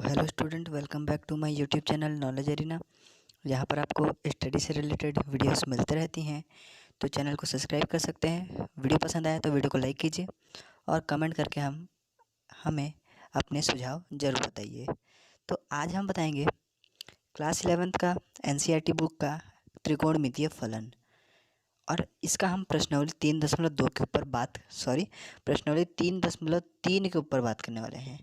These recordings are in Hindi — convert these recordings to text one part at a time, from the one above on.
Hello student, welcome back to my YouTube channel knowledge arena. यहाँ पर आपको स्टडी से रिलेटेड वीडियोस मिलते रहती हैं, तो चैनल को सब्सक्राइब कर सकते हैं। वीडियो पसंद आया तो वीडियो को लाइक कीजिए और कमेंट करके हमें अपने सुझाव ज़रूर बताइए। तो आज हम बताएंगे क्लास 11th का एनसीईआरटी बुक का त्रिकोणमितीय फलन, और इसका हम प्रश्नावली 3.2 के ऊपर प्रश्नावली 3.3 के ऊपर बात करने वाले हैं।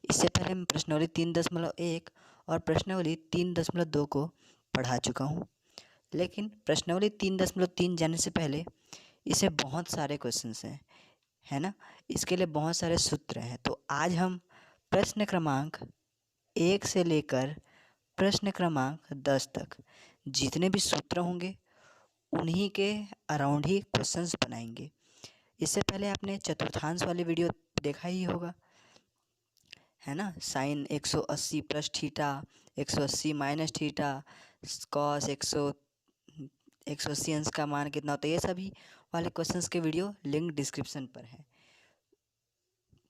इससे पहले मैं प्रश्नावली 3.1 और प्रश्नावली 3.2 को पढ़ा चुका हूँ, लेकिन प्रश्नावली 3.3 जाने से पहले इसे बहुत सारे क्वेश्चंस हैं, है ना। इसके लिए बहुत सारे सूत्र हैं। तो आज हम प्रश्न क्रमांक 1 से लेकर प्रश्न क्रमांक 10 तक जितने भी सूत्र होंगे उन्हीं के अराउंड ही क्वेश्चंस बनाएंगे। इससे पहले आपने चतुर्थांश वाली वीडियो देखा ही होगा, है ना। Sine 180 plus theta, 180 minus theta, cos 180 अंश का मान कितना होता है, ये सभी वाले क्वेश्चंस के वीडियो लिंक डिस्क्रिप्शन पर है।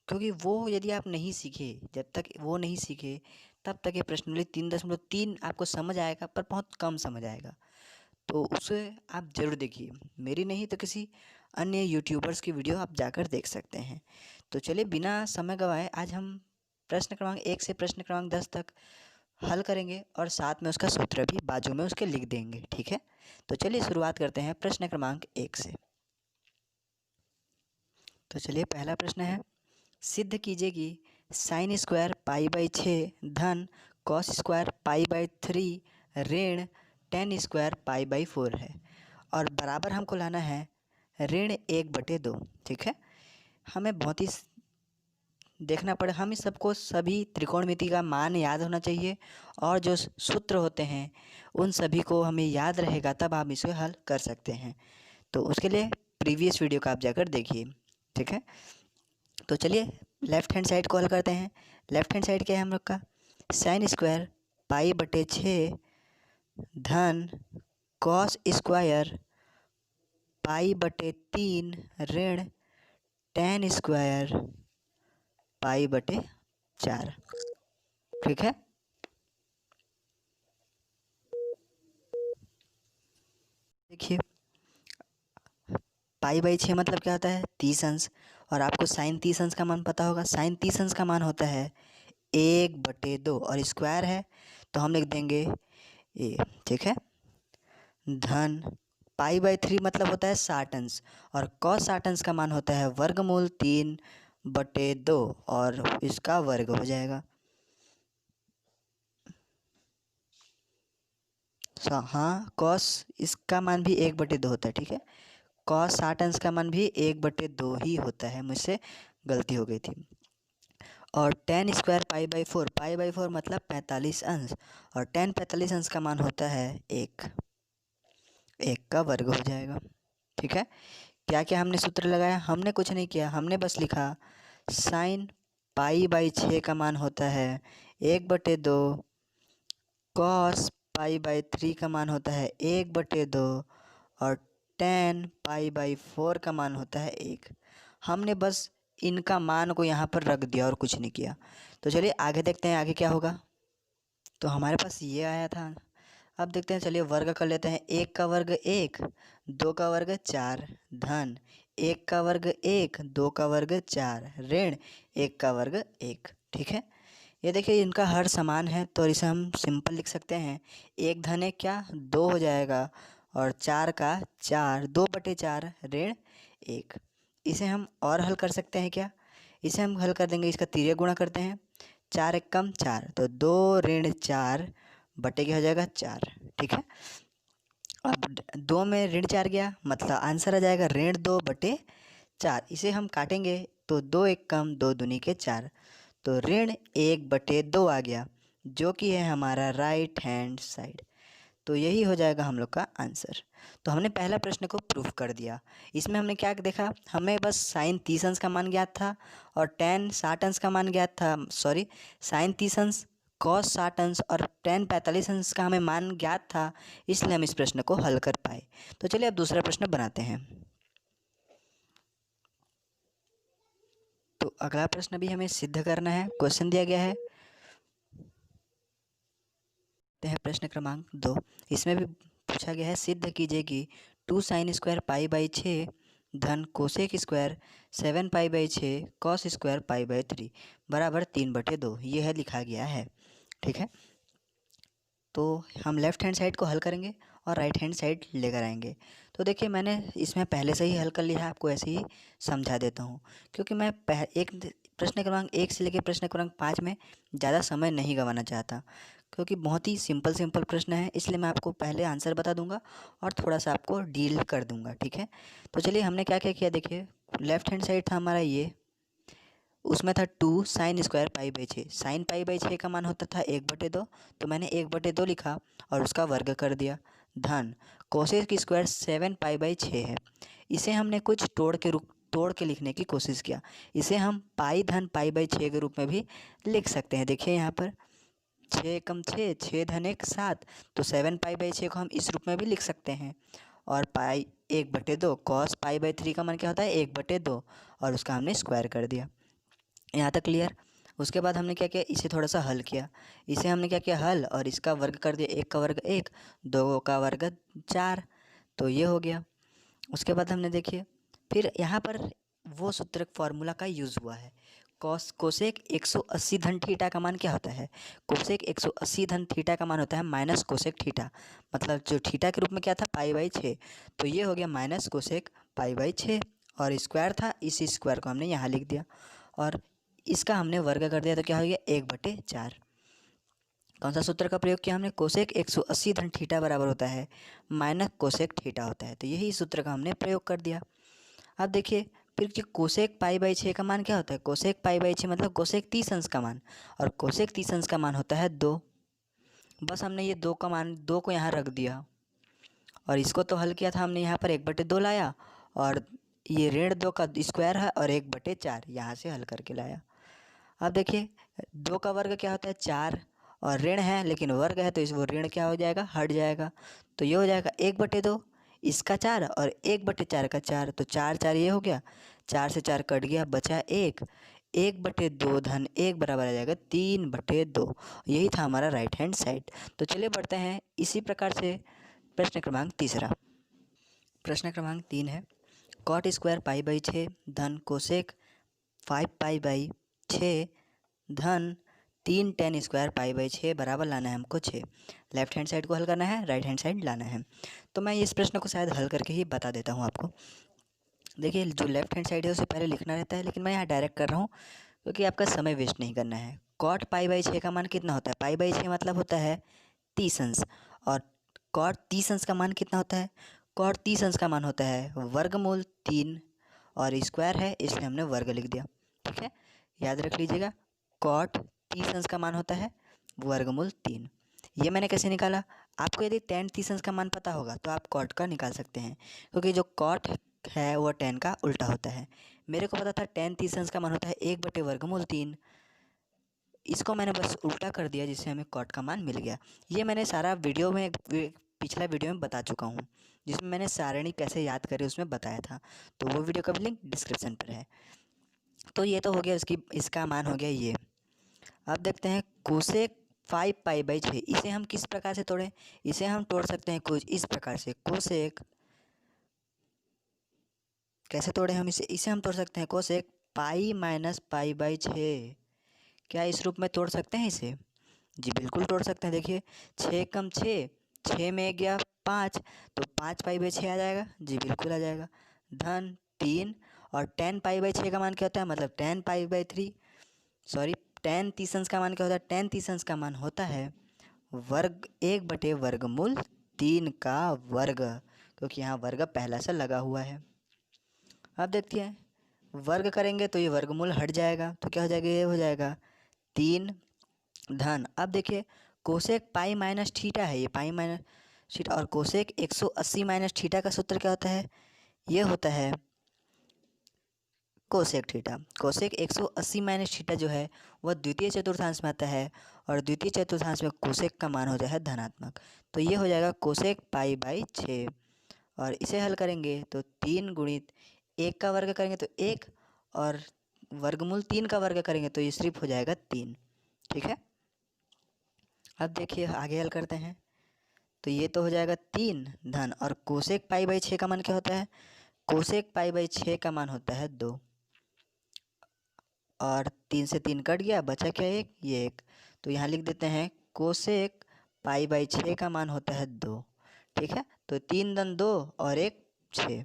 क्योंकि वो यदि आप नहीं सीखे, जब तक वो नहीं सीखे तब तक ये प्रश्नावली 3.3 आपको समझ आएगा, पर बहुत कम समझ आएगा। तो उसे आप ज़रूर देखिए, मेरी नहीं तो किसी अन्य यूट्यूबर्स की वीडियो आप जाकर देख सकते हैं। तो चलिए बिना समय गवाए आज हम प्रश्न क्रमांक 1 से प्रश्न क्रमांक 10 तक हल करेंगे और साथ में उसका सूत्र भी बाजू में उसके लिख देंगे, ठीक है। तो चलिए शुरुआत करते हैं प्रश्न क्रमांक 1 से। तो चलिए पहला प्रश्न है, सिद्ध कीजिए कि साइन स्क्वायर पाई बाई 6 धन कॉस स्क्वायर पाई बाई 3 ऋण टेन स्क्वायर पाई बाई 4 है, और बराबर हमको लाना है ऋण 1/2, ठीक है। हमें बहुत ही देखना पड़े, हम इस सबको सभी त्रिकोणमिति का मान याद होना चाहिए, और जो सूत्र होते हैं उन सभी को हमें याद रहेगा, तब आप इसे हल कर सकते हैं। तो उसके लिए प्रीवियस वीडियो का आप जाकर देखिए, ठीक है। तो चलिए लेफ्ट हैंड साइड को हल करते हैं। लेफ्ट हैंड साइड क्या है हम लोग का, साइन स्क्वायर पाई बटे 6 धन कॉस स्क्वायर पाई बटे 3 ऋण टेन स्क्वायर पाई बटे 4, ठीक है। देखिए पाई बाई 6 मतलब क्या होता है, 30 अंश, और आपको साइन 30 अंश का मान पता होगा। साइन 30 अंश का मान होता है 1/2, और स्क्वायर है तो हम लिख देंगे ए, ठीक है। धन पाई बाई 3 मतलब होता है 60 अंश, और कॉस 60 अंश का मान होता है वर्गमूल 3/2, और इसका वर्ग हो जाएगा। हाँ, कॉस इसका मान भी 1/2 होता है, ठीक है। कॉस 60 अंश का मान भी 1/2 ही होता है, मुझसे गलती हो गई थी। और टेन स्क्वायर पाई बाई 4 मतलब 45 अंश, और टेन 45 अंश का मान होता है 1 का वर्ग हो जाएगा, ठीक है। क्या क्या हमने सूत्र लगाया, हमने कुछ नहीं किया, हमने बस लिखा साइन पाई बाई 6 का मान होता है 1/2, कॉस पाई बाई 3 का मान होता है 1/2, और टेन पाई बाई 4 का मान होता है 1। हमने बस इनका मान को यहाँ पर रख दिया और कुछ नहीं किया। तो चलिए आगे देखते हैं आगे क्या होगा। तो हमारे पास ये आया था, अब देखते हैं, चलिए वर्ग कर लेते हैं। 1 का वर्ग 1, 2 का वर्ग 4 धन 1 का वर्ग 1, 2 का वर्ग 4 ऋण 1 का वर्ग 1, ठीक है। ये देखिए इनका हर समान है, तो इसे हम सिंपल लिख सकते हैं। 1 धन 1 क्या 2 हो जाएगा, और 4 का 4, 2/4 ऋण 1। इसे हम और हल कर सकते हैं क्या, इसे हम हल कर देंगे, इसका तिर्यक गुणा करते हैं। 4 एक कम 4, तो 2 ऋण 4 बटे क्या हो जाएगा 4, ठीक है। अब 2 में ऋण 4 गया, मतलब आंसर आ जाएगा ऋण 2/4। इसे हम काटेंगे तो 2 एक कम 2 दूनी के 4, तो ऋण 1/2 आ गया, जो कि है हमारा राइट हैंड साइड। तो यही हो जाएगा हम लोग का आंसर। तो हमने पहला प्रश्न को प्रूफ कर दिया। इसमें हमने क्या देखा, हमें बस साइन 30 अंश का मान ज्ञात था और टेन 60 अंश का मान ज्ञात था, साइन 30 अंश, कॉस 60 अंश और टेन 45 अंश का हमें मान ज्ञात था, इसलिए हम इस प्रश्न को हल कर पाए। तो चलिए अब दूसरा प्रश्न बनाते हैं। तो अगला प्रश्न भी हमें सिद्ध करना है। क्वेश्चन दिया गया है, देखते हैं प्रश्न क्रमांक 2। इसमें भी पूछा गया है, सिद्ध कीजिए कि 2 साइन स्क्वायर पाई बाई 6 धन cosec square 7 pi by 6 cos square pi by 3 बराबर 3/2। ये है लिखा गया है। ठीक है, तो हम लेफ़्ट हैंड साइड को हल करेंगे और राइट हैंड साइड लेकर आएंगे। तो देखिए, मैंने इसमें पहले से ही हल कर लिया है, आपको ऐसे ही समझा देता हूँ, क्योंकि मैं प्रश्न क्रमांक 1 से लेकर प्रश्न क्रमांक 5 में ज़्यादा समय नहीं गंवाना चाहता, क्योंकि बहुत ही सिंपल प्रश्न है। इसलिए मैं आपको पहले आंसर बता दूंगा और थोड़ा सा आपको डील कर दूंगा। ठीक है, तो चलिए हमने क्या क्या किया। देखिए, लेफ़्ट हैंड साइड था हमारा ये, उसमें था 2 sine square pi by 6। Sine pi by 6 का मान होता था 1/2, तो मैंने 1/2 लिखा और उसका वर्ग कर दिया। धन कोसेक स्क्वायर 7 पाई बाई 6 है। इसे हमने कुछ तोड़ के लिखने की कोशिश किया। इसे हम पाई धन पाई बाई 6 के रूप में भी लिख सकते हैं। देखिए यहाँ पर 6 एकम 6, 6 धन 1 7, तो 7 पाई बाई 6 को हम इस रूप में भी लिख सकते हैं। और पाई 1/2 कॉस पाई बाई 3 का मान क्या होता है 1/2, और उसका हमने स्क्वायर कर दिया। यहाँ तक क्लियर। उसके बाद हमने क्या किया, इसे थोड़ा सा हल किया। इसे हमने क्या किया, हल, और इसका वर्ग कर दिया। 1 का वर्ग 1, 2 का वर्ग 4, तो ये हो गया। उसके बाद हमने देखिए, फिर यहाँ पर वो सूत्र फॉर्मूला का यूज़ हुआ है। कोसेक 180 धन थीटा का मान क्या होता है। कोसेक 180 धन थीटा का मान होता है माइनस कोसेक थीटा। मतलब जो थीटा के रूप में क्या था, पाई बाई 6, तो ये हो गया माइनस कोसेक पाई बाई 6, और स्क्वायर था, इस स्क्वायर को हमने यहाँ लिख दिया और इसका हमने वर्ग कर दिया, तो क्या हो गया 1/4। कौन सा सूत्र का प्रयोग किया हमने, कोसेक 180 धन थीटा बराबर होता है माइनस कोसेक थीटा होता है, तो यही सूत्र का हमने प्रयोग कर दिया। अब देखिए, फिर कि कोसेक पाई बाई 6 का मान क्या होता है, कोसेक पाई बाई 6 मतलब कोसेक 30 अंश का मान, और कोसेक 30 अंश का मान होता है 2। बस हमने ये 2 का मान 2 को यहाँ रख दिया, और इसको तो हल किया था हमने, यहाँ पर 1/2 लाया, और ये ऋण 2 का स्क्वायर है और 1/4 यहाँ से हल करके लाया। अब देखिए, 2 का वर्ग क्या होता है 4, और ऋण है लेकिन वर्ग है, तो इस वो ऋण क्या हो जाएगा, हट जाएगा, तो ये हो जाएगा 1/2, इसका 4 और 1/4 का 4, तो 4 4 ये हो गया, 4 से 4 कट गया, बचा 1, 1/2 धन 1 बराबर आ जाएगा 3/2। यही था हमारा राइट हैंड साइड। तो चलिए बढ़ते हैं इसी प्रकार से प्रश्न क्रमांक तीसरा। प्रश्न क्रमांक 3 है, कॉट स्क्वायर पाई बाई 6 धन कोसेक 5 पाई बाई 6 धन 3 टेन स्क्वायर पाई बाई 6 बराबर लाना है हमको 6। लेफ्ट हैंड साइड को हल करना है, राइट हैंड साइड लाना है। तो मैं इस प्रश्न को शायद हल करके ही बता देता हूँ आपको। देखिए, जो लेफ्ट हैंड साइड है उसे पहले लिखना रहता है, लेकिन मैं यहाँ डायरेक्ट कर रहा हूँ क्योंकि आपका समय वेस्ट नहीं करना है। कॉट पाई बाई 6 का मान कितना होता है, पाई बाई 6 मतलब होता है 30 अंश, और कॉट 30 अंश का मान कितना होता है, कॉट 30 अंश का मान होता है वर्गमूल 3, और स्क्वायर है इसलिए हमने वर्ग लिख दिया। ठीक है, याद रख लीजिएगा, कॉट 30 अंश का मान होता है वर्गमूल 3। ये मैंने कैसे निकाला, आपको यदि tan 30 अंश का मान पता होगा तो आप कॉट का निकाल सकते हैं, क्योंकि जो कॉट है वो tan का उल्टा होता है। मेरे को पता था tan 30 अंश का मान होता है 1/वर्गमूल 3, इसको मैंने बस उल्टा कर दिया जिससे हमें कॉट का मान मिल गया। ये मैंने सारा वीडियो में पिछला वीडियो में बता चुका हूँ, जिसमें मैंने सारणी कैसे याद करी उसमें बताया था, तो वो वीडियो का भी लिंक डिस्क्रिप्शन पर है। तो ये तो हो गया इसका मान हो गया ये। अब देखते हैं कोसेक 5 पाई बाई 6, इसे हम किस प्रकार से तोड़ें। इसे हम तोड़ सकते हैं कुछ इस प्रकार से, कोसेक, कैसे तोड़े हम इसे हम तोड़ सकते हैं cosec pi minus pi by 6। क्या इस रूप में तोड़ सकते हैं इसे, जी बिल्कुल तोड़ सकते हैं। देखिए, 6 कम 6, 6 में गया 5, तो 5 पाई बाई 6 आ जाएगा, जी बिल्कुल आ जाएगा। धन 3, और 10 पाई बाई 6 का मान क्या होता है, मतलब 10 पाई बाई 3, सॉरी 10 30 अंश का मान क्या होता है, 10 30 अंश का मान होता है वर्ग 1/वर्गमूल 3 का वर्ग, क्योंकि यहाँ वर्ग पहला से लगा हुआ है। अब देखते हैं, वर्ग करेंगे तो ये वर्गमूल हट जाएगा, तो क्या हो जाएगा, ये हो जाएगा 3 धन। अब देखिए, कोसेक पाई माइनस थीटा है, ये पाई माइनस थीटा, और कोसेक 180 माइनस थीटा का सूत्र क्या होता है, ये होता है cosec theta. Cosec 180 minus theta जो है वह द्वितीय चतुर्थांश में आता है, और द्वितीय चतुर्थांश में कोसेक का मान हो जाए धनात्मक, तो ये हो जाएगा कोसेक पाई बाई 6। और इसे हल करेंगे तो 3 गुणित 1 का वर्ग करेंगे तो 1, और वर्गमूल 3 का वर्ग करेंगे तो ये सिर्फ हो जाएगा 3। ठीक है, अब देखिए आगे हल करते हैं। तो ये तो हो जाएगा 3 धन, और कोसेक पाई बाई 6 का मान क्या होता है? कोसेक पाई बाई 6 का मान होता है 2, और 3 से 3 कट गया, बचा क्या? 1, ये 1। तो यहाँ लिख देते हैं कोसेक पाई बाई 6 का मान होता है 2। ठीक है, तो 3 धन 2 और 1 6।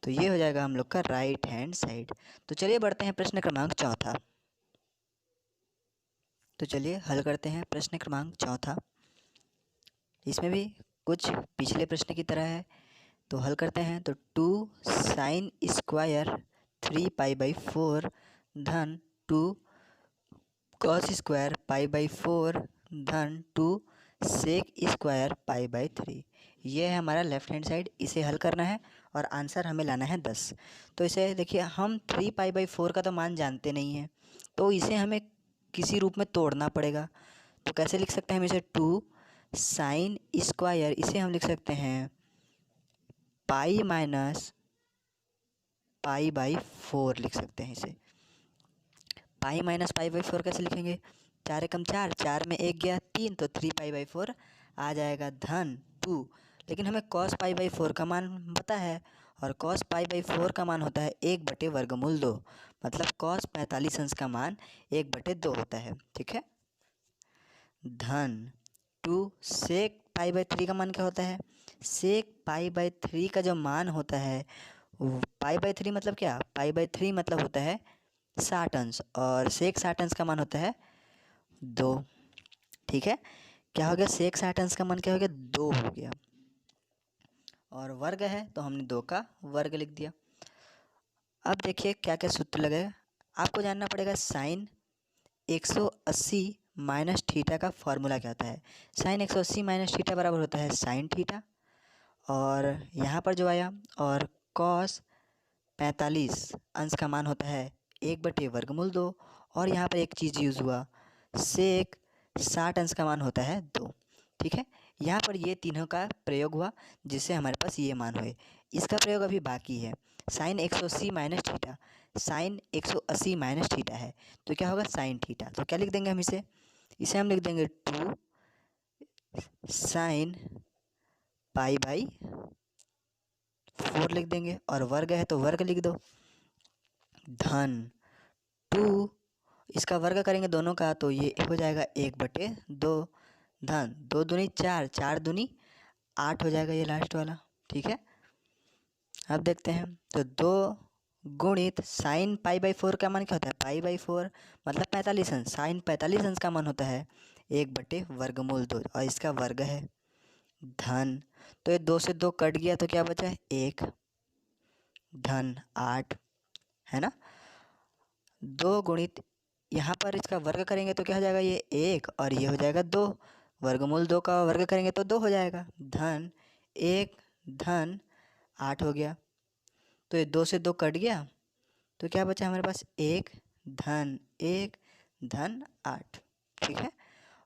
तो ये हो जाएगा हम लोग का राइट हैंड साइड। तो चलिए बढ़ते हैं प्रश्न क्रमांक चौथा। तो चलिए हल करते हैं प्रश्न क्रमांक चौथा। इसमें भी कुछ पिछले प्रश्न की तरह है, तो हल करते हैं। तो 2 साइन स्क्वायर 3 पाई बाई 4 धन 2 कॉस स्क्वायर पाई बाई 4 धन 2 सेक स्क्वायर पाई बाई 3। ये है हमारा लेफ्ट हैंड साइड। इसे हल करना है और आंसर हमें लाना है 10। तो इसे देखिए, हम 3 पाई बाई 4 का तो मान जानते नहीं हैं, तो इसे हमें किसी रूप में तोड़ना पड़ेगा। तो कैसे लिख सकते हैं हम इसे? 2 साइन स्क्वायर, इसे हम लिख सकते हैं पाई माइनस पाई बाई 4 लिख सकते हैं इसे। पाई माइनस पाई बाई 4 कैसे लिखेंगे? 4 एकम 4, 4 में 1 गया 3, तो 3 पाई बाई 4 आ जाएगा धन 2। लेकिन हमें कॉस पाई बाई 4 का मान पता है, और कॉस पाई बाई 4 का मान होता है 1/वर्गमूल 2, मतलब कॉस 45 अंश का मान 1/2 होता है। ठीक है, धन 2 सेक पाई बाई 3 का मान क्या होता है? सेक पाई बाई 3 का जो मान होता है, पाई बाई 3 मतलब क्या? पाई बाई 3 मतलब होता है 60 अंश, और सेक 60 अंश का मान होता है 2। ठीक है, क्या हो गया? सेक 60 अंश का मान क्या हो गया? 2 हो गया, और वर्ग है तो हमने 2 का वर्ग लिख दिया। अब देखिए क्या क्या सूत्र लगेगा। आपको जानना पड़ेगा साइन 180 माइनस थीटा का फॉर्मूला क्या होता है। साइन 180 माइनस थीटा बराबर होता है साइन थीटा, और यहाँ पर जो आया, और कॉस 45 अंश का मान होता है 1/वर्गमूल 2, और यहाँ पर एक चीज़ यूज़ हुआ, सेक 60 अंश का मान होता है 2। ठीक है, यहाँ पर ये तीनों का प्रयोग हुआ जिससे हमारे पास ये मान हुए। इसका प्रयोग अभी बाकी है। Sine 180 minus theta, sine 180 minus theta है, तो क्या होगा? Sine theta. तो क्या लिख देंगे हम इसे? इसे हम लिख देंगे 2 साइन पाई बाई 4 लिख देंगे, और वर्ग है तो वर्ग लिख दो, धन 2, इसका वर्ग करेंगे दोनों का तो ये हो जाएगा 1/2, धन 2 दूनी 4, 4 दूनी 8 हो जाएगा ये लास्ट वाला। ठीक है, अब देखते हैं। तो 2 गुणित साइन पाई बाई 4 का मान क्या होता है? पाई बाई 4 मतलब 45 अंश। साइन 45 अंश का मान होता है 1/वर्गमूल 2, और इसका वर्ग है, धन, तो ये 2 से 2 कट गया तो क्या बचा? 1, धन 8, है ना। 2 गुणित, यहाँ पर इसका वर्ग करेंगे तो क्या हो जाएगा? ये 1, और ये हो जाएगा 2। वर्गमूल 2 का वर्ग करेंगे तो 2 हो जाएगा, धन 1, धन 8 हो गया। तो ये 2 से 2 कट गया, तो क्या बचा हमारे पास? 1, धन 1, धन 8। ठीक है,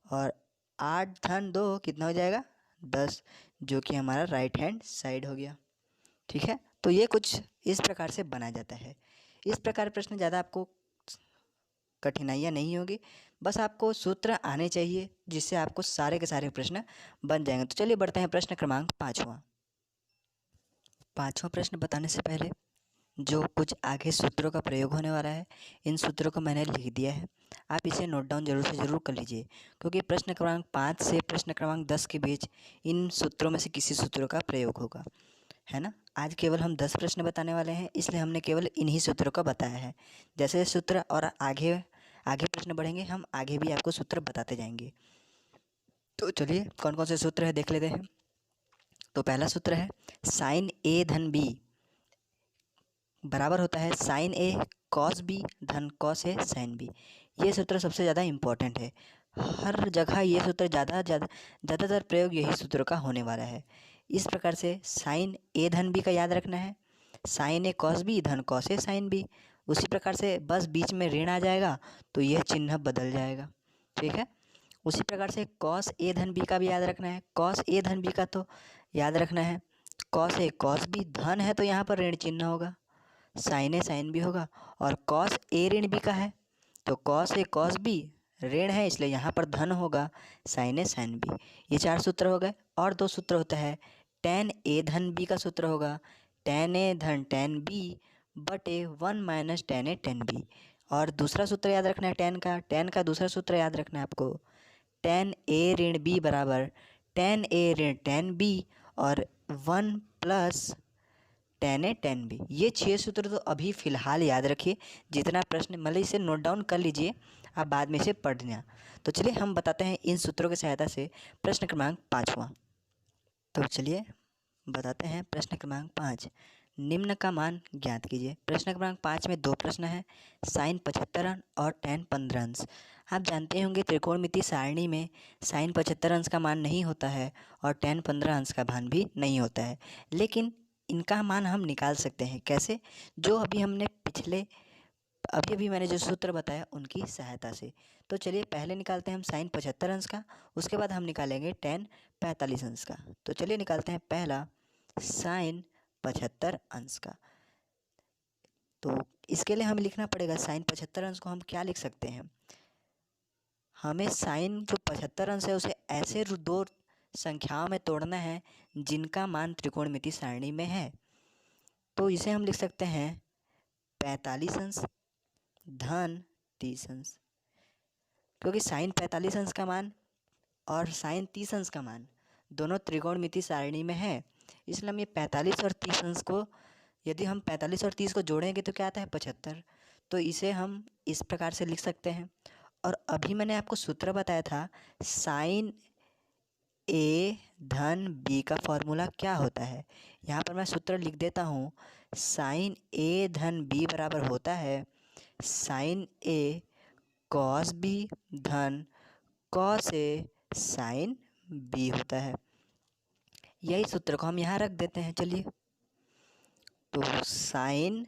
और 8 धन 2 कितना हो जाएगा? 10, जो कि हमारा राइट हैंड साइड हो गया। ठीक है, तो ये कुछ इस प्रकार से बनाया जाता है। इस प्रकार प्रश्न ज़्यादा आपको कठिनाइयाँ नहीं होगी, बस आपको सूत्र आने चाहिए जिससे आपको सारे के सारे प्रश्न बन जाएंगे। तो चलिए बढ़ते हैं प्रश्न क्रमांक 5वां। 5वां प्रश्न बताने से पहले जो कुछ आगे सूत्रों का प्रयोग होने वाला है, इन सूत्रों को मैंने लिख दिया है, आप इसे नोट डाउन जरूर से ज़रूर कर लीजिए, क्योंकि प्रश्न क्रमांक 5 से प्रश्न क्रमांक 10 के बीच इन सूत्रों में से किसी सूत्रों का प्रयोग होगा, है ना। आज केवल हम 10 प्रश्न बताने वाले हैं, इसलिए हमने केवल इन्हीं सूत्रों का बताया है। जैसे सूत्र और आगे आगे प्रश्न बढ़ेंगे, हम आगे भी आपको सूत्र बताते जाएंगे। तो चलिए कौन कौन से सूत्र है देख लेते हैं। तो पहला सूत्र है साइन ए धन बी बराबर होता है साइन ए कॉस बी धन कॉस ए साइन बी। ये सूत्र सबसे ज़्यादा इम्पोर्टेंट है, हर जगह ये सूत्र ज़्यादातर प्रयोग यही सूत्रों का होने वाला है। इस प्रकार से साइन ए धन बी का याद रखना है, साइन ए कॉस बी धन कॉस ए साइन बी। उसी प्रकार से बस बीच में ऋण आ जाएगा तो यह चिन्ह बदल जाएगा। ठीक है, उसी प्रकार से कॉस ए धन बी का भी याद रखना है, कॉस ए धन बी का तो याद रखना है, कॉस ए कॉस बी धन है तो यहाँ पर ऋण चिन्ह होगा, साइन ए साइन बी होगा, और कॉस ए ऋण बी का है तो कॉस ए कॉस बी ऋण है इसलिए यहाँ पर धन होगा, साइन ए साइन बी। ये 4 सूत्र हो गए। और 2 सूत्र होता है tan ए धन बी का सूत्र होगा tan ए धन tan बी बटे 1 माइनस tan ए tan बी। और दूसरा सूत्र याद रखना है tan का दूसरा सूत्र याद रखना है आपको, tan ए ऋण बी बराबर tan ए ऋण tan बी और 1 प्लस tan ए tan बी। ये 6 सूत्र तो अभी फ़िलहाल याद रखिए, जितना प्रश्न मतलब इसे नोट डाउन कर लीजिए, आप बाद में इसे पढ़ना। तो चलिए हम बताते हैं इन सूत्रों की सहायता से प्रश्न क्रमांक 5वां। तो चलिए बताते हैं प्रश्न क्रमांक 5, निम्न का मान ज्ञात कीजिए। प्रश्न क्रमांक 5 में 2 प्रश्न हैं, साइन 75 अंश और tan 15 अंश। आप जानते होंगे त्रिकोणमिति सारणी में साइन 75 अंश का मान नहीं होता है और tan 15 अंश का मान भी नहीं होता है, लेकिन इनका मान हम निकाल सकते हैं। कैसे? जो अभी हमने अभी मैंने जो सूत्र बताया उनकी सहायता से। तो चलिए पहले निकालते हैं हम साइन 75 अंश का, उसके बाद हम निकालेंगे tan 45 अंश का। तो चलिए निकालते हैं पहला साइन 75 अंश का। तो इसके लिए हमें लिखना पड़ेगा साइन 75 अंश को हम क्या लिख सकते हैं, हमें साइन जो 75 अंश है उसे ऐसे 2 संख्याओं में तोड़ना है जिनका मान त्रिकोणमिति सारणी में है। तो इसे हम लिख सकते हैं 45 अंश धन 30 अंश, क्योंकि साइन 45 अंश का मान और साइन 30 अंश का मान दोनों त्रिकोणमिति सारणी में है, इसलिए हम ये 45 और 30 अंश को, यदि हम 45 और 30 को जोड़ेंगे तो क्या आता है 75। तो इसे हम इस प्रकार से लिख सकते हैं। और अभी मैंने आपको सूत्र बताया था साइन ए धन बी का फॉर्मूला क्या होता है। यहाँ पर मैं सूत्र लिख देता हूँ, साइन ए धन बी बराबर होता है साइन ए कॉस बी धन कॉस ए साइन बी होता है। यही सूत्र को हम यहाँ रख देते हैं। चलिए तो साइन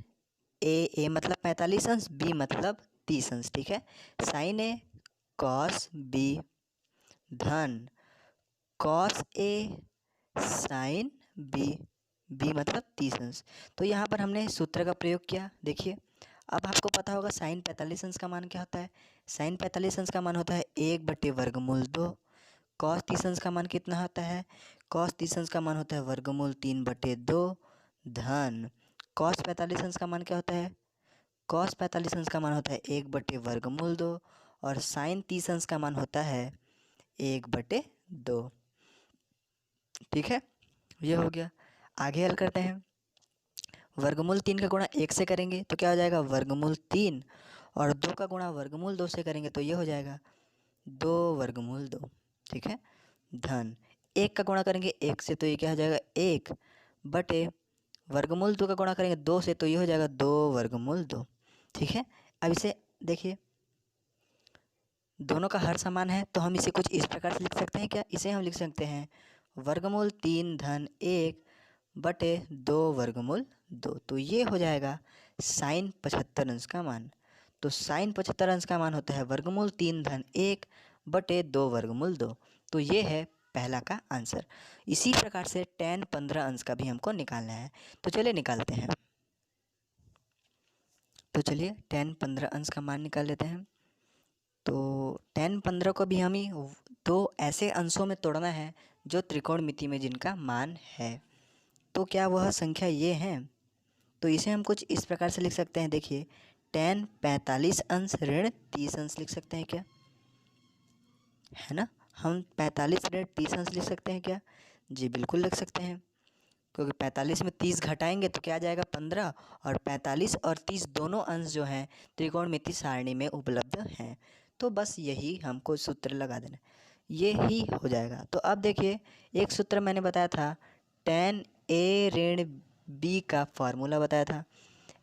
ए मतलब 45 अंश, बी मतलब 30 अंश, ठीक है। साइन ए कॉस बी धन cos A sine B, B मतलब 30 अंश। तो यहाँ पर हमने सूत्र का प्रयोग किया। देखिए अब आपको पता होगा साइन 45 अंश का मान क्या होता है। साइन 45 अंश का मान होता है 1/वर्गमूल 2। कॉस 30 अंश का मान कितना होता है, कॉस 30 अंश का मान होता है वर्गमूल 3/2 धन कॉस 45 अंश का मान क्या होता है, कॉस 45 अंश का मान होता है 1/वर्गमूल 2 और साइन 30 अंश का मान होता है 1/2। ठीक है, ये हो गया। आगे हल करते हैं। वर्गमूल 3 का गुणा 1 से करेंगे तो क्या हो जाएगा वर्गमूल 3, और 2 का गुणा वर्गमूल 2 से करेंगे तो ये हो जाएगा 2/2। ठीक है, धन 1 का गुणा करेंगे 1 से तो ये क्या हो जाएगा 1 बटे वर्गमूल 2 का गुणा करेंगे 2 से तो ये हो जाएगा 2/2। ठीक है, अब इसे देखिए दोनों का हर समान है तो हम इसे कुछ इस प्रकार से लिख सकते हैं क्या, इसे हम लिख सकते हैं वर्गमूल 3 धन 1 बटे 2/2। तो ये हो जाएगा साइन 75 अंश का मान। तो साइन 75 अंश का मान होता है वर्गमूल 3 धन 1 बटे 2/2। तो ये है पहला का आंसर। इसी प्रकार से tan 15 अंश का भी हमको निकालना है। तो चलिए निकालते हैं। तो चलिए tan 15 अंश का मान निकाल लेते हैं। तो tan 15 को भी हमें 2 ऐसे अंशों में तोड़ना है जो त्रिकोणमिति में जिनका मान है। तो क्या वह संख्या ये है, तो इसे हम कुछ इस प्रकार से लिख सकते हैं। देखिए tan 45 अंश ऋण 30 अंश लिख सकते हैं क्या, है ना। हम 45 ऋण 30 अंश लिख सकते हैं क्या, जी बिल्कुल लिख सकते हैं, क्योंकि 45 में 30 घटाएंगे तो क्या आ जाएगा 15, और 45 और 30 दोनों अंश जो हैं त्रिकोणमिति सारणी में उपलब्ध हैं। तो बस यही हमको सूत्र लगा देना, ये ही हो जाएगा। तो अब देखिए एक सूत्र मैंने बताया था tan ए ऋण बी का फार्मूला बताया था।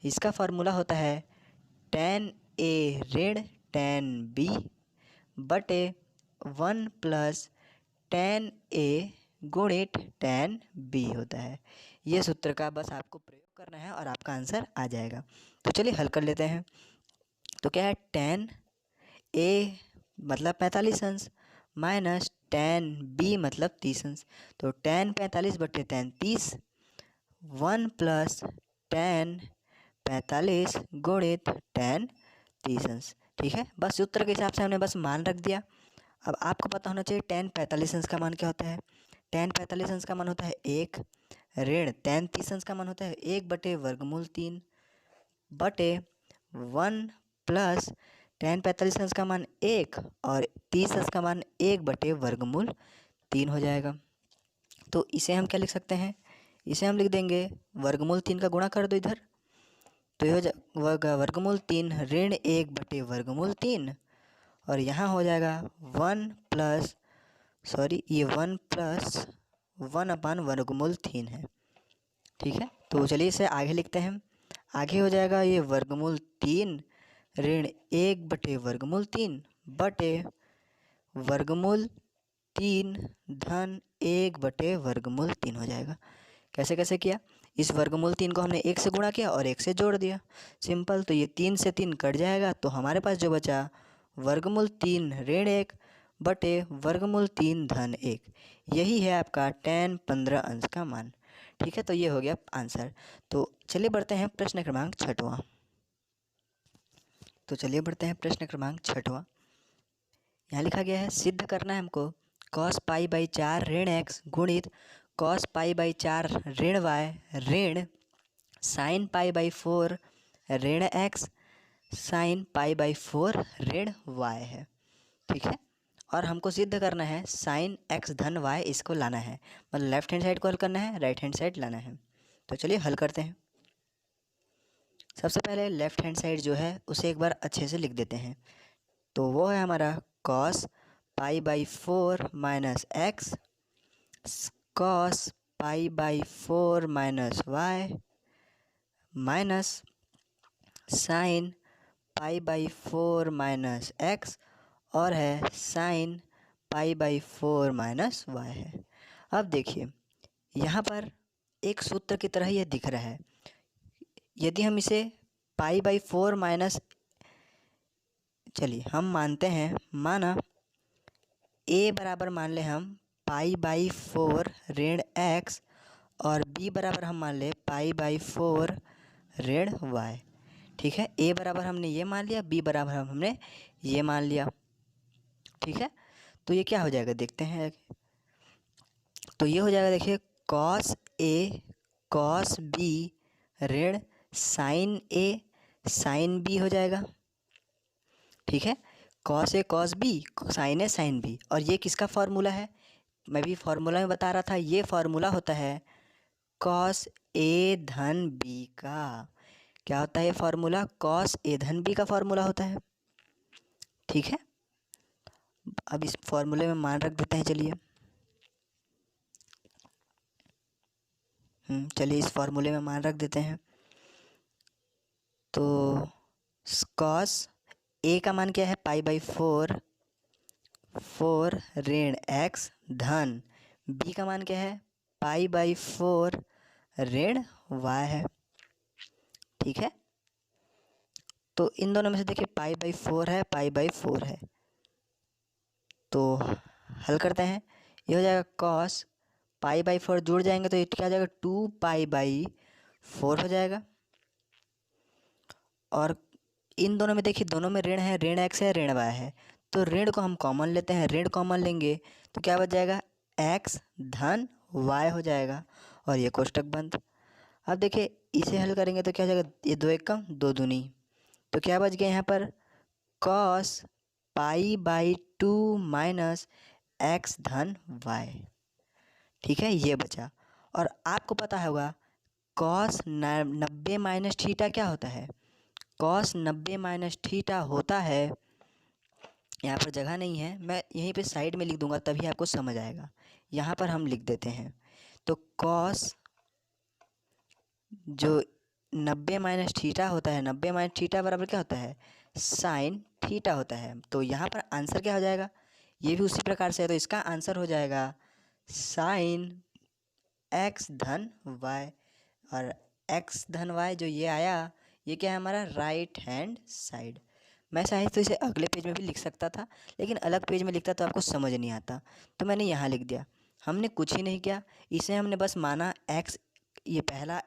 इसका फार्मूला होता है tan ए ऋण tan बी बटे 1 प्लस tan ए गुणित tan बी होता है। ये सूत्र का बस आपको प्रयोग करना है और आपका आंसर आ जाएगा। तो चलिए हल कर लेते हैं। तो क्या है tan ए मतलब 45 अंश माइनस tan बी मतलब 30 अंश। तो tan 45 बटे tan 30, 1 प्लस tan 45 गुणित tan 30 अंश। ठीक है, बस सूत्र के हिसाब से हमने बस मान रख दिया। अब आपको पता होना चाहिए tan 45 अंश का मान क्या होता है। tan 45 अंश का मान होता है 1 ऋण tan 30 अंश का मान होता है 1/वर्गमूल 3 बटे 1 प्लस tan 45 अंश का मान 1 और 30 अंश का मान 1/वर्गमूल 3 हो जाएगा। तो इसे हम क्या लिख सकते हैं, इसे हम लिख देंगे वर्गमूल 3 का गुणा कर दो इधर, तो ये हो जाएगा वर्गमूल 3 ऋण 1/वर्गमूल 3 और यहाँ हो जाएगा 1/वर्गमूल 3 है। ठीक है, तो चलिए इसे आगे लिखते हैं। आगे हो जाएगा ये वर्गमूल 3 ऋण 1/वर्गमूल 3 बटे वर्गमूल 3 धन 1/वर्गमूल 3 हो जाएगा। कैसे कैसे किया, इस वर्गमूल 3 को हमने 1 से गुणा किया और 1 से जोड़ दिया, सिंपल। तो ये 3 से 3 कट जाएगा, तो हमारे पास जो बचा वर्गमूल 3 ऋण 1 बटे वर्गमूल 3 धन 1, यही है आपका tan 15 अंश का मान। ठीक है, तो ये हो गया आंसर। तो चलिए बढ़ते हैं प्रश्न क्रमांक 6वां। तो चलिए बढ़ते हैं प्रश्न क्रमांक 6वां। यहाँ लिखा गया है सिद्ध करना है हमको cos π/4 ऋण x गुणित cos π/4 ऋण y ऋण sin π/4 ऋण x sin π/4 ऋण y है। ठीक है, और हमको सिद्ध करना है sin x धन y, इसको लाना है, मतलब लेफ्ट हैंड साइड को हल करना है, राइट हैंड साइड लाना है। तो चलिए हल करते हैं। सबसे पहले लेफ्ट हैंड साइड जो है उसे एक बार अच्छे से लिख देते हैं। तो वो है हमारा cos π/4 minus X cos π/4 minus Y minus sine π/4 minus X और है साइन π/4 माइनस वाई है। अब देखिए यहाँ पर एक सूत्र की तरह यह दिख रहा है। यदि हम इसे π/4 माइनस, चलिए हम मानते हैं, माना a बराबर मान ले हम π/4 ऋण x और b बराबर हम मान ले π/4 ऋण y। ठीक है, a बराबर हमने ये मान लिया, b बराबर हमने ये मान लिया। ठीक है, तो ये क्या हो जाएगा देखते हैं। तो ये हो जाएगा, देखिए cos a cos b ऋण साइन a साइन b हो जाएगा। ठीक है, cos a cos b sine a sine b, और ये किसका फार्मूला है, मैं भी फार्मूला में बता रहा था, ये फार्मूला होता है cos a धन b का। क्या होता है ये फार्मूला, cos a धन b का फार्मूला होता है। ठीक है, अब इस फार्मूले में मान रख देते हैं। चलिए चलिए इस फार्मूले में मान रख देते हैं। तो cos a का मान क्या है, π/4 ऋण x धन b का मान क्या है, π/4 ऋण y है। ठीक है, तो इन दोनों में से देखिए π/4 है, π/4 है, तो हल करते हैं। ये हो जाएगा cos π/4 जुड़ जाएंगे तो ये क्या हो जाएगा 2π/4 हो जाएगा। और इन दोनों में देखिए दोनों में ऋण है, ऋण x है ऋण y है, तो ऋण को हम कॉमन लेते हैं, ऋण कॉमन लेंगे तो क्या बच जाएगा, x धन y हो जाएगा और ये कोष्टक बंद। अब देखिए इसे हल करेंगे तो क्या हो जाएगा, ये 2 एकम 2 दूनी, तो क्या बच गया यहाँ पर cos π/2 माइनस x धन y। ठीक है, ये बचा। और आपको पता होगा cos 90 माइनस थीटा क्या होता है, cos 90 माइनस थीटा होता है, यहाँ पर जगह नहीं है, मैं यहीं पे साइड में लिख दूंगा तभी आपको समझ आएगा। यहाँ पर हम लिख देते हैं, तो cos जो 90 माइनस थीटा होता है, 90 माइनस थीटा बराबर क्या होता है, साइन थीटा होता है। तो यहाँ पर आंसर क्या हो जाएगा, ये भी उसी प्रकार से है, तो इसका आंसर हो जाएगा साइन x धन y, और x धन y जो ये आया, ये क्या है हमारा राइट हैंड साइड। मैं चाहे तो इसे अगले पेज में भी लिख सकता था, लेकिन अलग पेज में लिखता तो आपको समझ नहीं आता, तो मैंने यहाँ लिख दिया। हमने कुछ ही नहीं किया, इसे हमने बस माना x, ये पहला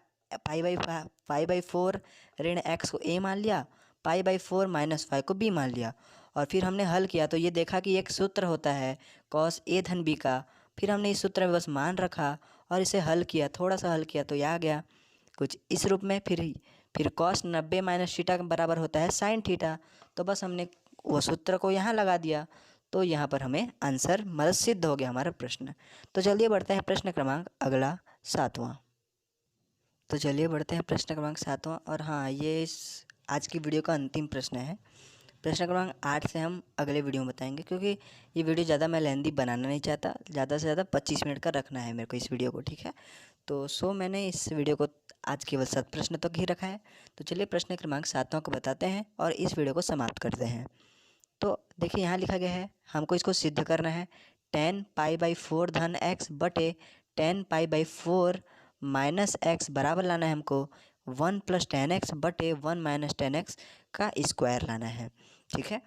π/4 ऋण x को a मान लिया, पाई/4 माइनस 5 को b मान लिया और फिर हमने हल किया तो ये देखा कि एक सूत्र होता है cos a धन b का। फिर हमने इस सूत्र में बस मान रखा और इसे हल किया, थोड़ा सा हल किया तो ये आ गया कुछ इस रूप में। फिर cos 90 माइनस थीटा के बराबर होता है sin थीटा। तो बस हमने वो सूत्र को यहाँ लगा दिया तो यहाँ पर हमें आंसर मतलब सिद्ध हो गया हमारा प्रश्न। तो चलिए बढ़ते हैं प्रश्न क्रमांक अगला 7वां। तो चलिए बढ़ते हैं प्रश्न क्रमांक 7वां। और हाँ, ये इस आज की वीडियो का अंतिम प्रश्न है। प्रश्न क्रमांक 8 से हम अगले वीडियो में बताएंगे, क्योंकि ये वीडियो ज़्यादा मैं लेंदी बनाना नहीं चाहता, ज़्यादा से ज़्यादा 25 मिनट का रखना है मेरे को इस वीडियो को, ठीक है। तो मैंने इस वीडियो को आज केवल 7 प्रश्न तक ही रखा है। तो चलिए प्रश्न क्रमांक 7वां को बताते हैं और इस वीडियो को समाप्त करते हैं। तो देखिए यहाँ लिखा गया है, हमको इसको सिद्ध करना है। 10 पाई/4 धन x बटे 10 पाई/4 माइनस x बराबर लाना है हमको 1 + 10x बटे 1 - 10x का स्क्वायर लाना है, ठीक है।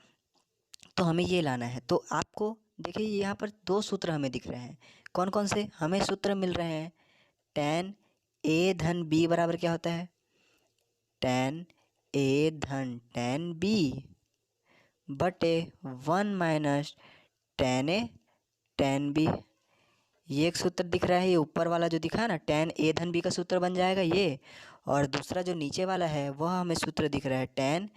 तो हमें ये लाना है। तो आपको देखिए यहाँ पर 2 सूत्र हमें दिख रहे हैं। कौन कौन से हमें सूत्र मिल रहे हैं? tan a धन b बराबर क्या होता है? tan a धन tan b बटे 1 - tan a tan b। ये एक सूत्र दिख रहा है, ये ऊपर वाला जो दिखा है ना tan a धन b का सूत्र बन जाएगा ये। और दूसरा जो नीचे वाला है वह हमें सूत्र दिख रहा है tan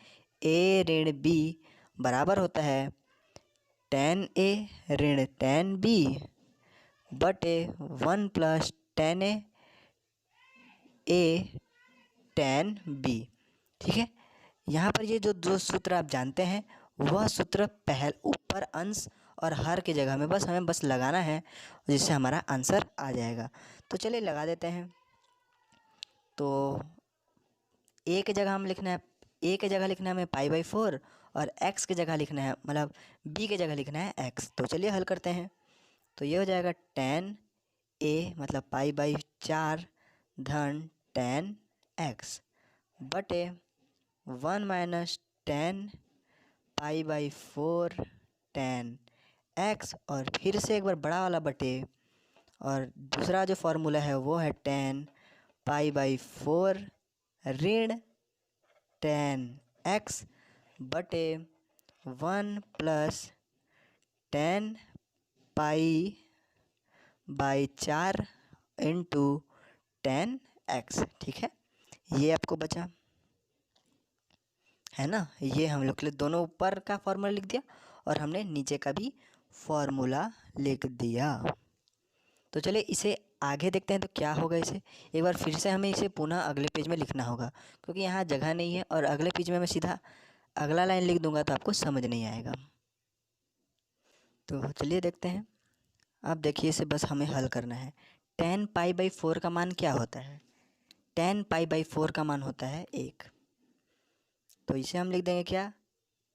a ऋण b बराबर होता है tan a ऋण tan b बटे 1 + tan a tan b, ठीक है। यहाँ पर ये जो सूत्र आप जानते हैं वह सूत्र ऊपर अंश और हर की जगह में हमें बस लगाना है, जिससे हमारा आंसर आ जाएगा। तो चलिए लगा देते हैं। तो a की जगह लिखना है हमें पाई/4 और x की जगह लिखना है, मतलब b की जगह लिखना है x। तो चलिए हल करते हैं। तो ये हो जाएगा tan a मतलब पाई/4 धन tan x बटे 1 - tan पाई/4 tan x और फिर से एक बार बड़ा वाला बटे, और दूसरा जो फॉर्मूला है वो है tan पाई/4 ऋण tan x बटे 1 + tan पाई/4 इंटू tan x, ठीक है। ये आपको बचा है ना। ये हम लोग के लिए दोनों ऊपर का फॉर्मूला लिख दिया और हमने नीचे का भी फॉर्मूला लिख दिया। तो चलिए इसे आगे देखते हैं तो क्या होगा। इसे एक बार फिर से हमें इसे पुनः अगले पेज में लिखना होगा, क्योंकि यहाँ जगह नहीं है और अगले पेज में मैं सीधा अगला लाइन लिख दूंगा तो आपको समझ नहीं आएगा। तो चलिए देखते हैं। अब देखिए इसे बस हमें हल करना है। tan पाई/4 का मान क्या होता है? tan पाई/4 का मान होता है 1। तो इसे हम लिख देंगे क्या?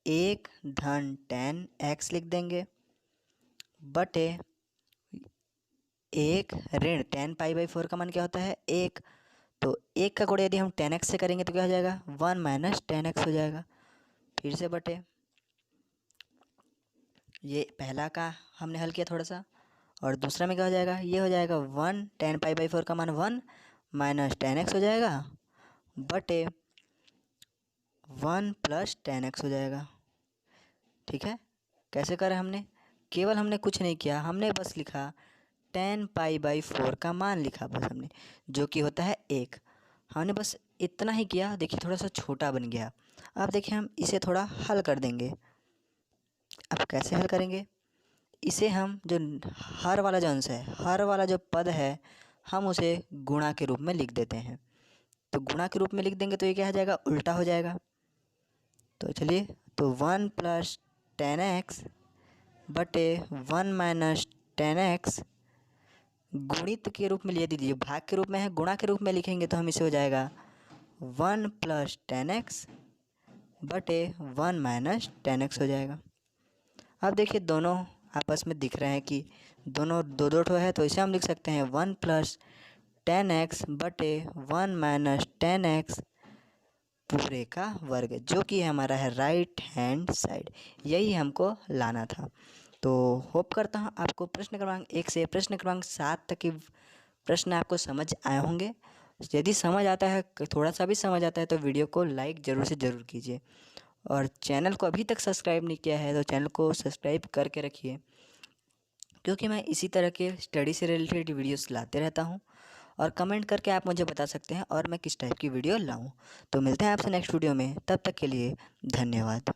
1 धन tan x लिख देंगे बटे 1 ऋण tan पाई/4 का मान क्या होता है? 1। तो 1 का गुणा यदि हम tan x से करेंगे तो क्या हो जाएगा? 1 - tan x हो जाएगा। फिर से बटे, ये पहला का हमने हल किया थोड़ा सा, और दूसरा में क्या हो जाएगा? ये हो जाएगा 1 tan पाई/4 का मान 1 - tan x हो जाएगा बटे 1 + tan x हो जाएगा, ठीक है। कैसे करें हमने? केवल हमने कुछ नहीं किया, हमने बस लिखा tan पाई/4 का मान लिखा बस हमने, जो कि होता है 1। हमने बस इतना ही किया। देखिए थोड़ा सा छोटा बन गया। अब देखिए हम इसे थोड़ा हल कर देंगे। अब कैसे हल करेंगे? इसे हम जो हर वाला जो अंश है, हर वाला जो पद है, हम उसे गुणा के रूप में लिख देते हैं। तो गुणा के रूप में लिख देंगे तो ये क्या हो जाएगा? उल्टा हो जाएगा। तो चलिए, तो 1 + tan x बटे 1 - tan x गुणित के रूप में ले दीजिए, भाग के रूप में है, गुणा के रूप में लिखेंगे तो हम इसे हो जाएगा 1 + tan x बटे 1 - tan x हो जाएगा। अब देखिए दोनों आपस में दिख रहे हैं कि दोनों दो दो ठो है, तो इसे हम लिख सकते हैं 1 + tan x बटे 1 - tan x पूरे का वर्ग, जो कि हमारा है राइट हैंड साइड। यही हमको लाना था। तो होप करता हूँ आपको प्रश्न क्रमांक 1 से प्रश्न क्रमांक 7 तक के प्रश्न आपको समझ आए होंगे। यदि समझ आता है, थोड़ा सा भी समझ आता है, तो वीडियो को लाइक ज़रूर से ज़रूर कीजिए। और चैनल को अभी तक सब्सक्राइब नहीं किया है तो चैनल को सब्सक्राइब करके रखिए, क्योंकि मैं इसी तरह के स्टडी से रिलेटेड वीडियोस लाते रहता हूँ। और कमेंट करके आप मुझे बता सकते हैं और मैं किस टाइप की वीडियो लाऊं। तो मिलते हैं आपसे नेक्स्ट वीडियो में, तब तक के लिए धन्यवाद।